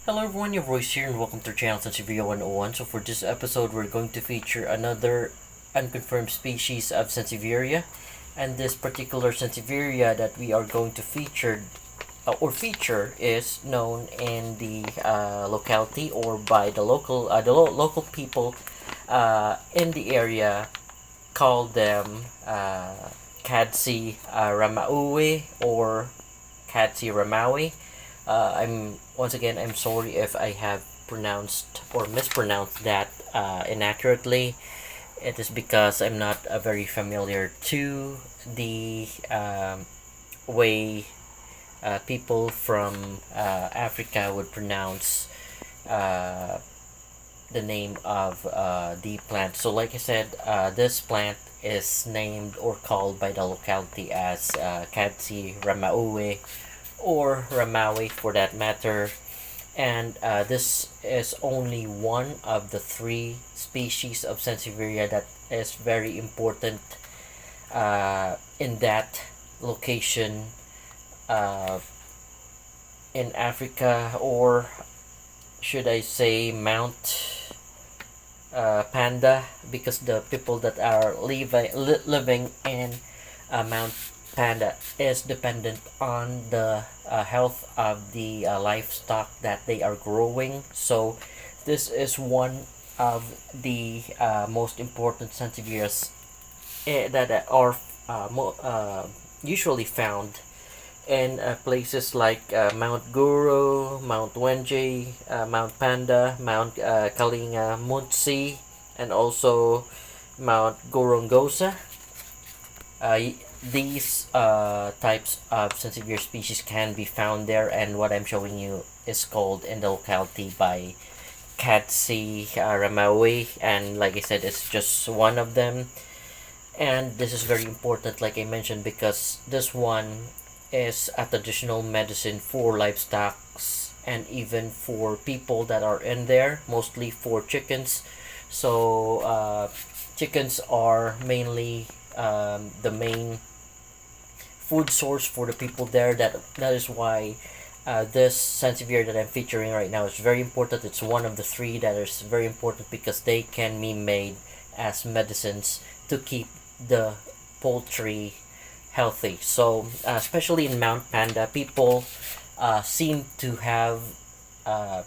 Hello everyone, your voice here and welcome to channel Sansevieria 101. So for this episode, we're going to feature another unconfirmed species of Sansevieria. And this particular Sansevieria that we are going to feature is known in the locality or by the local people in the area call them Kadzi Ramauwe or Kadzi Ramauwe. I'm sorry if I have pronounced or mispronounced that inaccurately. It is because I'm not very familiar to the way people from Africa would pronounce uh, the name of the plant. So, like I said, this plant is named or called by the locality as Kadzi Ramauwe or Ramauwe for that matter. And this is only one of the three species of Sansevieria that is very important in that location uh, in Africa, or should I say Mount Panda, because the people that are living in Mount Panda is dependent on the health of the livestock that they are growing. So this is one of the most important Sansevierias that are usually found in places like Mount Guro, Mount Whenje, Mount Panda, Mount Kalingamuntsi, and also Mount Gorongosa. These types of Sansevieria species can be found there, and what I'm showing you is called in the locality by Kadzi Ramauwe, and like I said, it's just one of them. And this is very important, like I mentioned, because this one is a traditional medicine for livestock and even for people that are in there, mostly for chickens. So chickens are mainly the main food source for the people there. That is why this Sansevieria that I'm featuring right now is very important. It's one of the three that is very important because they can be made as medicines to keep the poultry healthy. So especially in Mount Panda, people seem to have a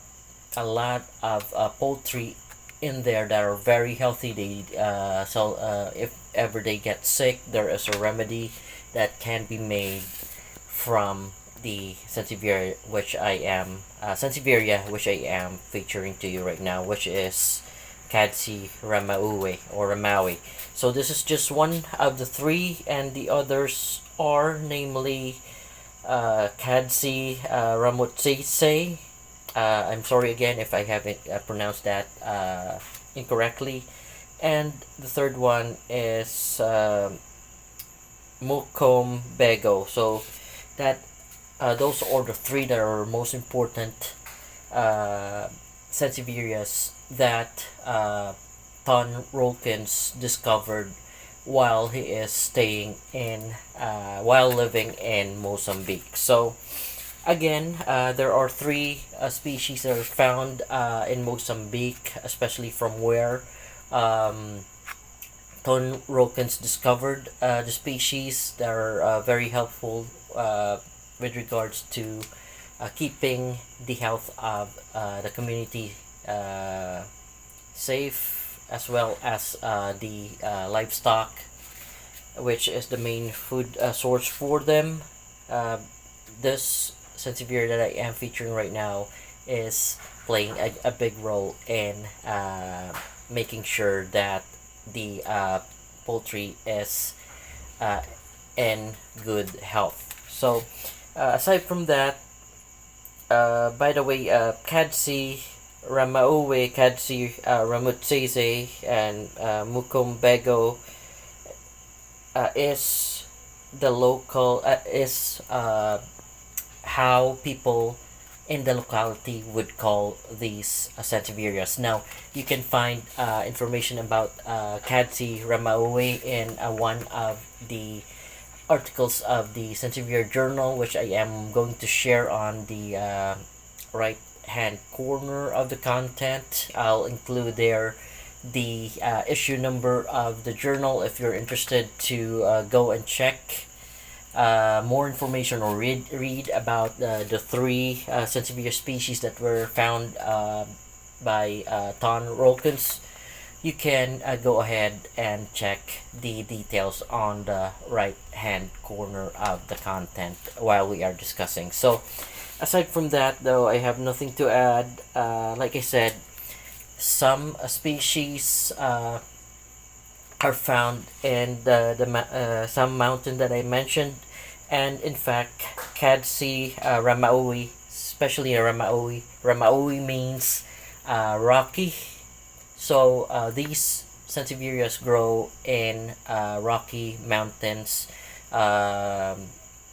lot of poultry in there that are very healthy. If ever they get sick, there is a remedy that can be made from the Sansevieria which I am featuring to you right now, which is Kadzi Ramauwe or Ramauwe. So this is just one of the three, and the others are namely Kadzi Ramauwe. I'm sorry again if I haven't pronounced that incorrectly. And the third one is Mukombego. So that those are the three that are most important Sansevierias that Ton Rolkins discovered while he is staying in while living in Mozambique. So again, there are three species that are found in Mozambique, especially from where Ton Rolkins discovered the species that are very helpful with regards to keeping the health of the community safe, as well as the livestock, which is the main food source for them. This Sansevieria that I am featuring right now is playing a big role in making sure that the poultry is in good health. So aside from that, by the way, Kadzi Ramauwe, Kadzi Ramauwe, and Mukombego is the local is how people in the locality would call these Sansevierias. Now, you can find information about Kadzi Ramauwe in one of the articles of the Sansevieria Journal, which I am going to share on the right hand corner of the content. I'll include there the issue number of the journal if you're interested to go and check more information or read about the three Sansevieria species that were found by Ton Rolkins. You can go ahead and check the details on the right hand corner of the content while we are discussing. So aside from that, though, I have nothing to add. Like I said, some species are found in the some mountain that I mentioned, and in fact, Kadzi Ramauwe, especially Ramauwe. Ramauwe means rocky. So these Sansevierias grow in rocky mountains.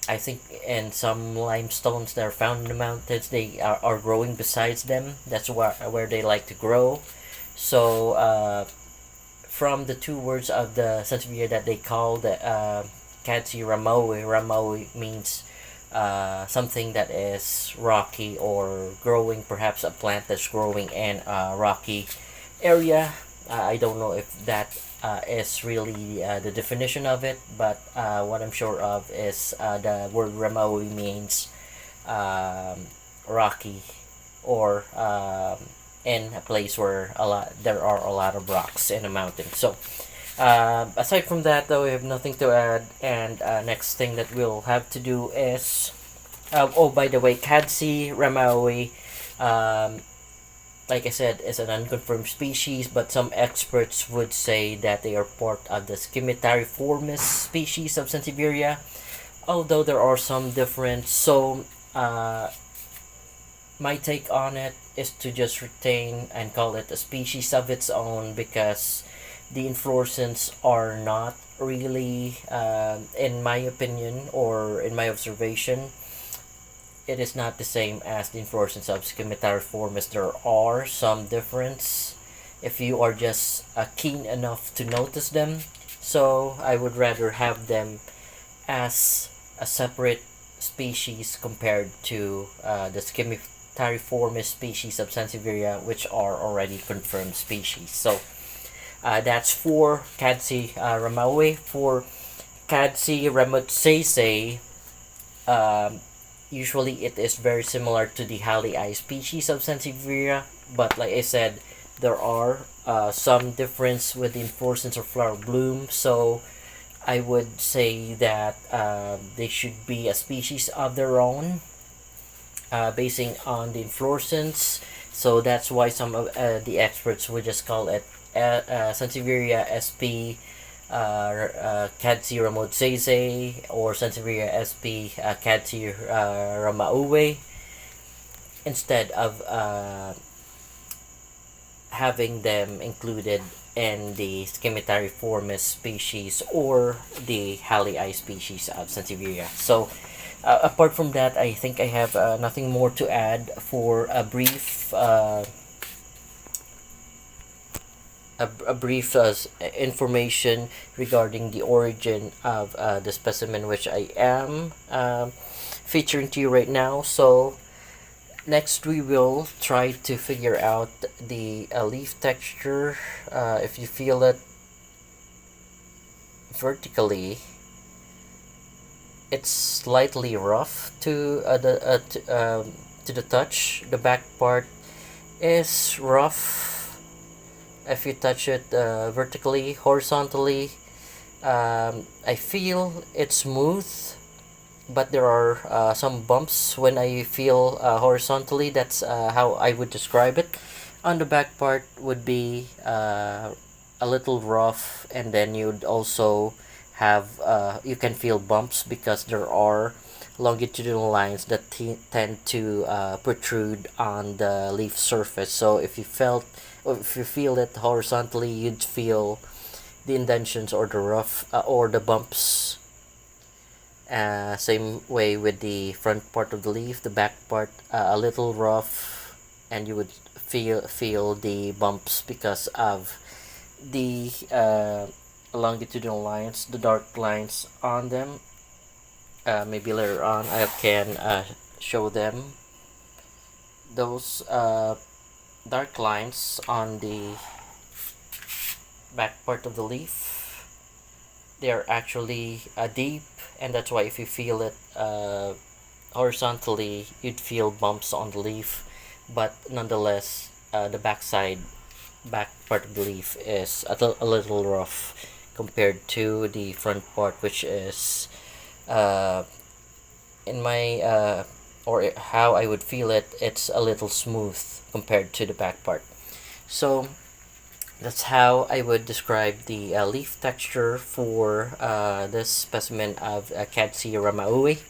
I think in some limestones that are found in the mountains, they are growing besides them. That's where they like to grow. So from the two words of the Sansevieria that they call the Kadzi Ramauwe, Ramauwe means something that is rocky or growing, perhaps a plant that's growing in a rocky area. I don't know if that is really the definition of it, but what I'm sure of is the word Ramauwe means rocky, or in a place where there are a lot of rocks in a mountain. So aside from that, though, we have nothing to add. And next thing that we'll have to do is oh, by the way, Kadzi Ramauwe, like I said, is an unconfirmed species, but some experts would say that they are part of the Scimitariformis species of Sansevieria, although there are some difference. So my take on it is to just retain and call it a species of its own, because the inflorescence are not really, in my opinion or in my observation, it is not the same as the inflorescence of Scimitariformis. There are some difference if you are just keen enough to notice them. So I would rather have them as a separate species compared to the Scimitariformis species of Sansevieria, which are already confirmed species. So that's for Kadzi Ramauwe. For Kadzi Ramauwe, usually it is very similar to the Halii species of Sansevieria, but like I said, there are some difference with the inflorescence or flower bloom. So I would say that they should be a species of their own, basing on the inflorescence. So that's why some of the experts would just call it Sansevieria sp Kadzi Ramauwe, or Sansevieria sp Kadzi Ramauwe, instead of having them included in the Scimitariformis species or the Halii species of Sansevieria. So apart from that, I think I have nothing more to add. For a brief information regarding the origin of the specimen which I am featuring to you right now. So next we will try to figure out the leaf texture. If you feel it vertically, it's slightly rough to the touch. The back part is rough if you touch it vertically. Horizontally, I feel it's smooth, but there are some bumps when I feel horizontally. That's how I would describe it. On the back part would be a little rough, and then you'd also have you can feel bumps because there are longitudinal lines that tend to protrude on the leaf surface. So if you feel it horizontally, you'd feel the indentions or the rough or the bumps. Same way with the front part of the leaf, the back part a little rough, and you would feel the bumps because of the longitudinal lines, the dark lines on them. Maybe later on I can show them. those dark lines on the back part of the leaf, they are actually deep, and that's why if you feel it horizontally, you'd feel bumps on the leaf, but nonetheless, the back part of the leaf is a little rough compared to the front part, which is uh, in my or how I would feel it, it's a little smooth compared to the back part. So that's how I would describe the leaf texture for this specimen of Kadzi Ramauwe.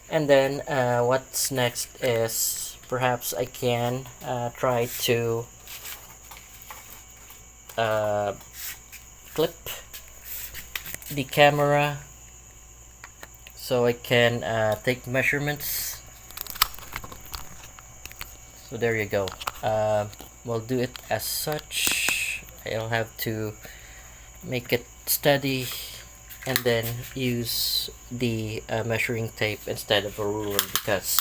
And then what's next is perhaps I can try to clip the camera so I can take measurements. So there you go. We'll do it as such. I'll have to make it steady and then use the measuring tape instead of a ruler because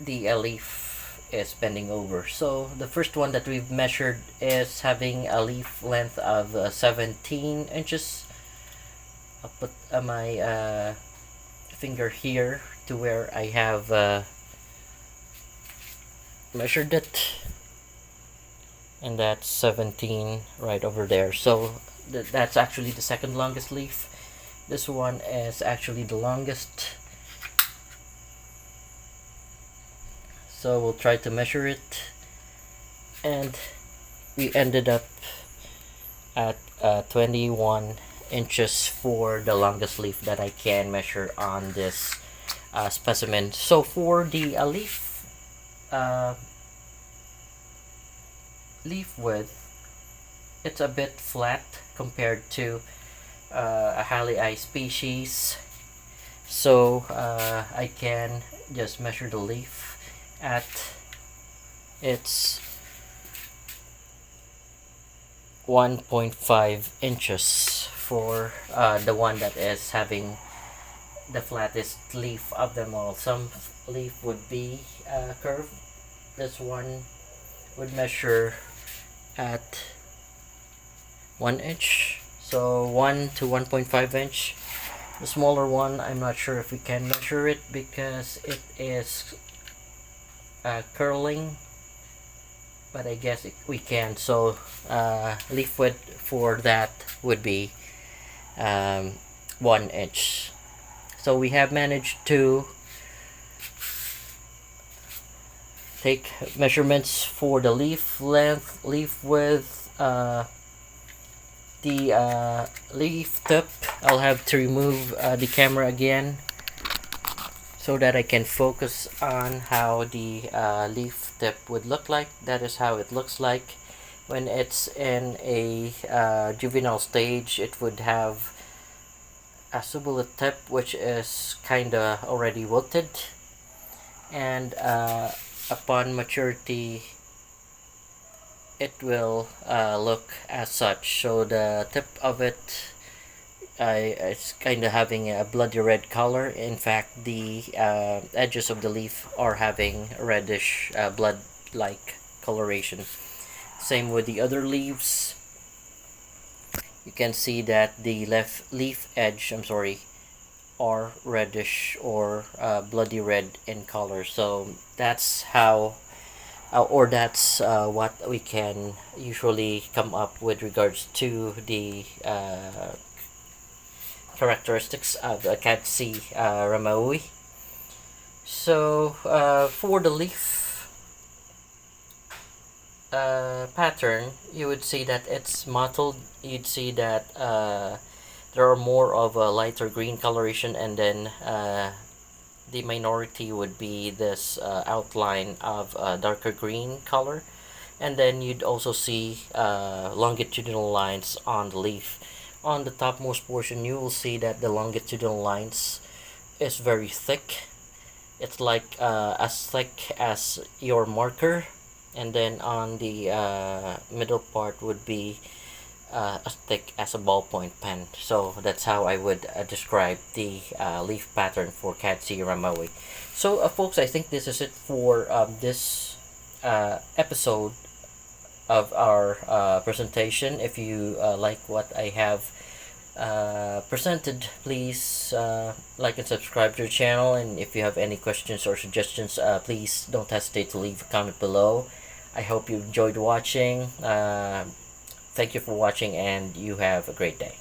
the leaf is bending over. So the first one that we've measured is having a leaf length of 17 inches. I'll put my finger here to where I have measured it, and that's 17 right over there. So that's actually the second longest leaf. This one is actually the longest, so we'll try to measure it, and we ended up at 21 inches for the longest leaf that I can measure on this specimen. So for the leaf width, it's a bit flat compared to a Halii species, so I can just measure the leaf at its 1.5 inches for the one that is having the flattest leaf of them all. Some leaf would be curved. This one would measure at 1 inch, so 1 to 1.5 inch. The smaller one, I'm not sure if we can measure it because it is curling, but I guess we can. So leaf width for that would be 1 inch. So we have managed to take measurements for the leaf length, leaf width, the leaf tip. I'll have to remove the camera again so that I can focus on how the leaf tip would look like. That is how it looks like when it's in a juvenile stage. It would have a subulate tip, which is kinda already wilted, and upon maturity it will look as such. So the tip of it it's kind of having a bloody red color. In fact, the edges of the leaf are having reddish blood like coloration. Same with the other leaves. You can see that the left leaf edge, are reddish or bloody red in color. So that's how that's what we can usually come up with regards to the characteristics of Kadzi Ramauwe. So for the leaf pattern, you would see that it's mottled. You'd see that there are more of a lighter green coloration, and then the minority would be this outline of darker green color, and then you'd also see longitudinal lines on the leaf. On the topmost portion, you will see that the longitudinal lines is very thick. It's like as thick as your marker, and then on the middle part would be as thick as a ballpoint pen. So that's how I would describe the leaf pattern for Kadzi Ramauwe. So, folks, I think this is it for this episode of our presentation. If you like what I have presented, please like and subscribe to the channel. And if you have any questions or suggestions, please don't hesitate to leave a comment below. I hope you enjoyed watching. Thank you for watching, and you have a great day.